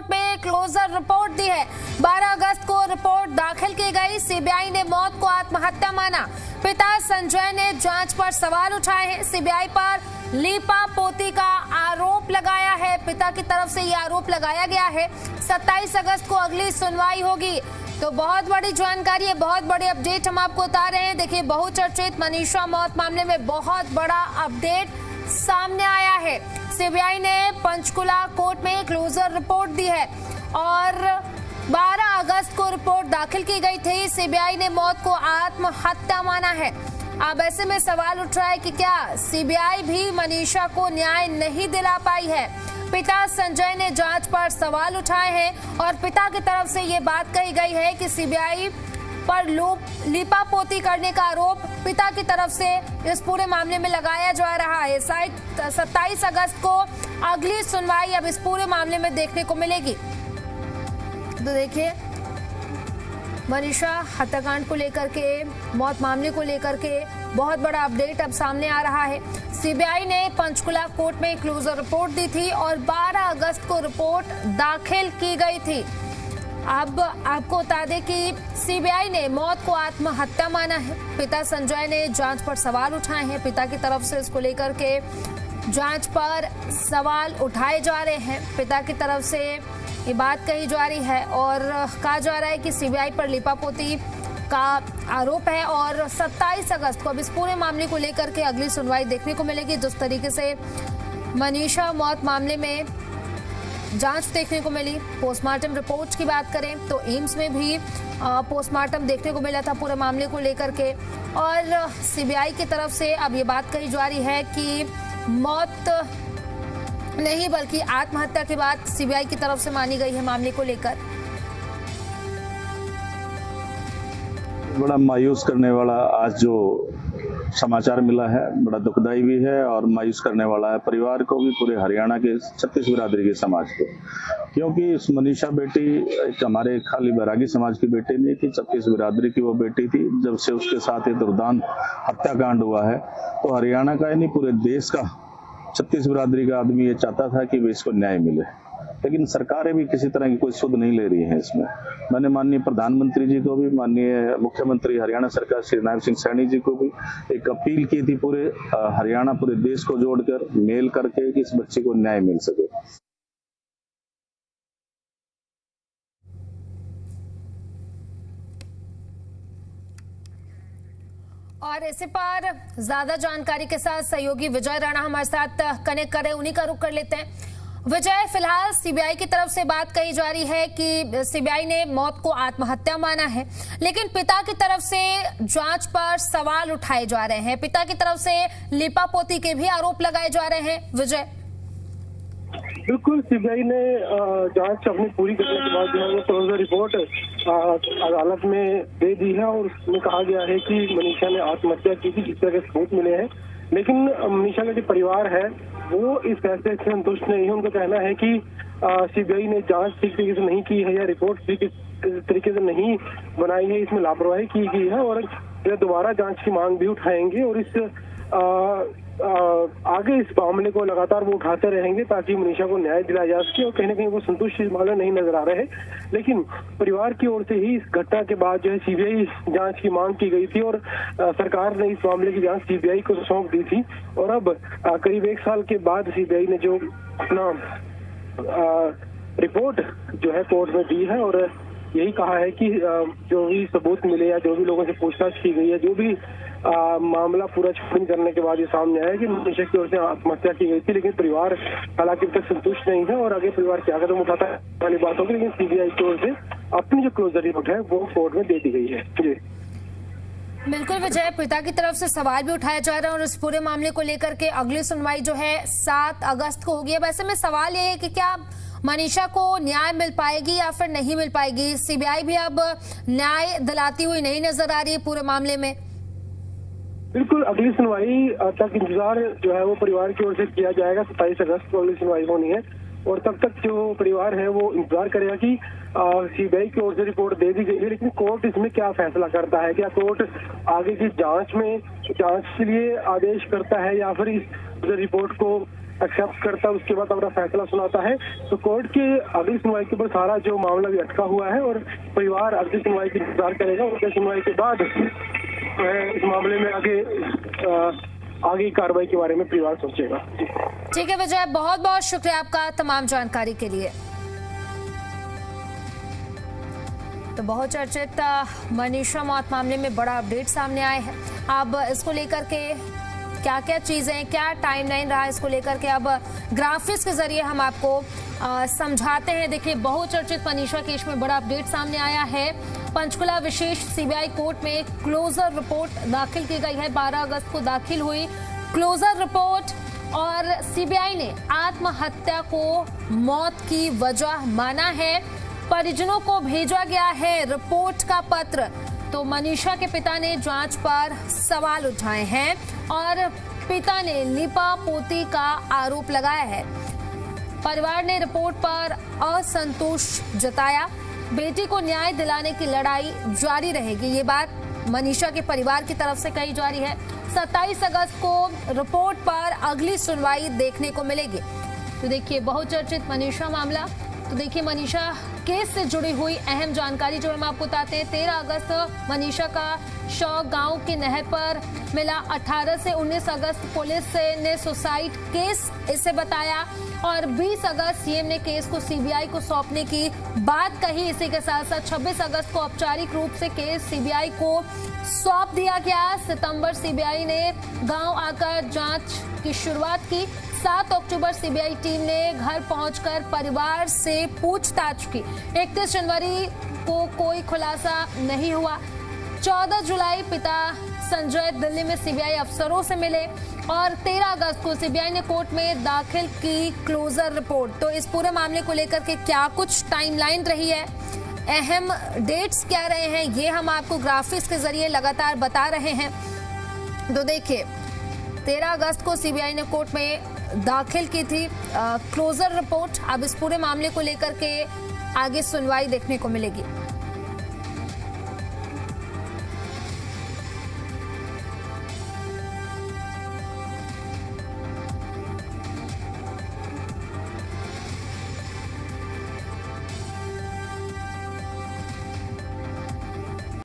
Court में closure report दी है। 12 अगस्त को रिपोर्ट दाखिल की गई। सीबीआई ने मौत को आत्महत्या माना। पिता संजय ने जांच पर सवाल उठाए हैं। सीबीआई पर लीपा पोती का आरोप लगाया है। पिता की तरफ से ये आरोप लगाया गया है। 27 अगस्त को अगली सुनवाई होगी। तो बहुत बड़ी जानकारी है, बहुत बड़ी अपडेट हम आपको बता रहे हैं। देखिए, बहुचर्चित मनीषा मौत मामले में बहुत बड़ा अपडेट सामने आया है। सीबीआई ने पंचकुला कोर्ट में क्लोजर रिपोर्ट दी है और 12 अगस्त को रिपोर्ट दाखिल की गई थी। सीबीआई ने मौत को आत्महत्या माना है। अब ऐसे में सवाल उठ रहा है कि क्या सीबीआई भी मनीषा को न्याय नहीं दिला पाई है। पिता संजय ने जांच पर सवाल उठाए हैं और पिता की तरफ से ये बात कही गई है कि सीबीआई पर लीपापोती करने का आरोप पिता की तरफ से इस पूरे मामले में लगाया जा रहा है। 27 अगस्त को अगली सुनवाई अब इस पूरे मामले में देखने को मिलेगी। तो देखिए, मनीषा हत्याकांड को लेकर के, मौत मामले को लेकर के बहुत बड़ा अपडेट अब सामने आ रहा है। सीबीआई ने पंचकुला कोर्ट में क्लोजर रिपोर्ट दी थी और 12 अगस्त को रिपोर्ट दाखिल की गई थी। अब आपको बता दें कि सीबीआई ने मौत को आत्महत्या माना है। पिता संजय ने जांच पर सवाल उठाए हैं। पिता की तरफ से इसको लेकर के जांच पर सवाल उठाए जा रहे हैं। पिता की तरफ से ये बात कही जा रही है और कहा जा रहा है कि सीबीआई पर लीपापोती का आरोप है और 27 अगस्त को अब इस पूरे मामले को लेकर के अगली सुनवाई देखने को मिलेगी। जिस तरीके से मनीषा मौत मामले में जांच देखने को मिली, पोस्टमार्टम रिपोर्ट की बात करें तो एम्स में भी पोस्टमार्टम देखने को मिला था पूरे मामले को लेकर के, और सीबीआई की तरफ से अब ये बात कही जा रही है कि मौत नहीं बल्कि आत्महत्या की बात सीबीआई की तरफ से मानी गई है मामले को लेकर। बड़ा मायूस करने वाला आज जो समाचार मिला है, बड़ा दुखदाई भी है और मायूस करने वाला है परिवार को भी, पूरे हरियाणा के 36 बिरादरी के समाज को। क्योंकि इस मनीषा बेटी एक हमारे खाली बैरागी समाज की बेटी नहीं थी, 36 बिरादरी की वो बेटी थी। जब से उसके साथ ये दुर्दांत हत्याकांड हुआ है तो हरियाणा का ही नहीं पूरे देश का 36 बिरादरी का आदमी ये चाहता था कि इसको न्याय मिले, लेकिन सरकारें भी किसी तरह की कोई सुध नहीं ले रही है इसमें। मैंने माननीय प्रधानमंत्री जी को भी, माननीय मुख्यमंत्री हरियाणा सरकार श्री नायब सिंह सैनी जी को भी एक अपील की थी पूरे हरियाणा, पूरे देश को जोड़कर मेल करके कि इस बच्चे को न्याय मिल सके। और इसी पर ज्यादा जानकारी के साथ सहयोगी विजय राणा हमारे साथ कनेक्ट कर रहे हैं, उन्हीं का रुख कर लेते हैं। विजय, फिलहाल सीबीआई की तरफ से बात कही जा रही है कि सीबीआई ने मौत को आत्महत्या माना है, लेकिन पिता की तरफ से जांच पर सवाल उठाए जा रहे हैं। पिता की तरफ से लीपापोती के भी आरोप लगाए जा रहे हैं। विजय, बिल्कुल, सीबीआई ने जांच अपनी पूरी करने के बाद जो है वो क्लोजर रिपोर्ट अदालत में दे दी है और उसमें कहा गया है कि मनीषा ने आत्महत्या की थी, जिस तरह के सबूत मिले हैं। लेकिन मनीषा का जो परिवार है वो इस फैसले से संतुष्ट नहीं है। उनका कहना है कि सीबीआई ने जांच ठीक तरीके से नहीं की है या रिपोर्ट ठीक तरीके से नहीं बनाई है, इसमें लापरवाही की गई है और दोबारा जांच की मांग भी उठाएंगे और इस आगे इस मामले को लगातार वो उठाते रहेंगे ताकि मनीषा को न्याय दिलाया जा सके। और कहीं ना कहीं वो संतुष्ट इस मामले नहीं नजर आ रहे हैं। लेकिन परिवार की ओर से ही इस घटना के बाद जो है सीबीआई जांच की मांग की गई थी और सरकार ने इस मामले की जांच सीबीआई को सौंप दी थी। और अब करीब 1 साल के बाद सीबीआई ने जो अपना रिपोर्ट जो है कोर्ट में दी है और यही कहा है कि जो भी सबूत मिले या जो भी लोगों से पूछताछ की गई है, जो भी मामला पूरा छानबीन करने के बाद ये सामने आया कि मनीषा की ओर से आत्महत्या की गई थी। लेकिन परिवार हालांकि अब तक संतुष्ट नहीं है और आगे परिवार क्या कदम उठाता है वाली बात होगी। लेकिन सीबीआई की ओर से अपनी जो क्लोजर रिपोर्ट है वो कोर्ट में दे दी गई है। जी बिल्कुल विजय, पिता की तरफ से सवाल भी उठाया जा रहा है और इस पूरे मामले को लेकर के अगली सुनवाई जो है 7 अगस्त को होगी। अब ऐसे में सवाल ये है कि क्या मनीषा को न्याय मिल पाएगी या फिर नहीं मिल पाएगी। सीबीआई भी अब न्याय दिलाती हुई नहीं नजर आ रही है पूरे मामले में। बिल्कुल, अगली सुनवाई तक इंतजार जो है वो परिवार की ओर से किया जाएगा। 27 अगस्त को अगली सुनवाई होनी है और तब तक जो परिवार है वो इंतजार करेगा कि सीबीआई की ओर से रिपोर्ट दे दी गई है, लेकिन कोर्ट इसमें क्या फैसला करता है। क्या कोर्ट आगे की जांच के लिए आदेश करता है या फिर इस रिपोर्ट को एक्सेप्ट करता है, उसके बाद अपना फैसला सुनाता है। तो कोर्ट की अगली सुनवाई के ऊपर सारा जो मामला भी अटका हुआ है और परिवार अगली सुनवाई की इंतजार करेगा। उसके सुनवाई के बाद इस मामले में आगे की कार्रवाई के बारे में परिवार सोचेगा। ठीक है विजय, बहुत बहुत शुक्रिया आपका तमाम जानकारी के लिए। तो बहुत चर्चित मनीषा मौत मामले में बड़ा अपडेट सामने आया है। अब इसको लेकर के क्या क्या चीजें, क्या टाइमलाइन रहा, इसको लेकर के अब ग्राफिक्स के जरिए हम आपको समझाते हैं। देखिए, बहुचर्चित मनीषा केस में बड़ा अपडेट सामने आया है। पंचकुला विशेष सीबीआई कोर्ट में क्लोजर रिपोर्ट दाखिल की गई है। 12 अगस्त को दाखिल हुई क्लोजर रिपोर्ट और सीबीआई ने आत्महत्या को मौत की वजह माना है। परिजनों को भेजा गया है रिपोर्ट का पत्र। तो मनीषा के पिता ने जांच पर सवाल उठाए हैं और पिता ने लीपापोती का आरोप लगाया है। परिवार ने रिपोर्ट पर असंतोष जताया। बेटी को न्याय दिलाने की लड़ाई जारी रहेगी, ये बात मनीषा के परिवार की तरफ से कही जा रही है। 27 अगस्त को रिपोर्ट पर अगली सुनवाई देखने को मिलेगी। तो देखिए, बहुचर्चित मनीषा मामला। तो देखिए, मनीषा केस से जुड़ी हुई अहम जानकारी जो हम आपको बताते हैं। 13 अगस्त मनीषा का शव गांव की नहर पर मिला। 18 से 19 अगस्त पुलिस ने सुसाइड केस इसे बताया और 20 अगस्त सीएम ने केस को सीबीआई को सौंपने की बात कही। इसी के साथ साथ 26 अगस्त को औपचारिक रूप से केस सीबीआई को सौंप दिया गया। सितंबर सीबीआई ने गांव आकर जांच की शुरुआत की। 7 अक्टूबर सीबीआई टीम ने घर पहुंचकर परिवार से पूछताछ की। 31 जनवरी को कोई खुलासा नहीं हुआ। 14 जुलाई पिता संजय दिल्ली में सीबीआई अफसरों से मिले और 13 अगस्त को सीबीआई ने कोर्ट में दाखिल की क्लोजर रिपोर्ट। तो इस पूरे मामले को लेकर के क्या कुछ टाइमलाइन रही है, अहम डेट्स क्या रहे हैं, ये हम आपको ग्राफिक्स के जरिए लगातार बता रहे हैं। तो देखिए, 13 अगस्त को सीबीआई ने कोर्ट में दाखिल की थी क्लोजर रिपोर्ट। अब इस पूरे मामले को लेकर के आगे सुनवाई देखने को मिलेगी।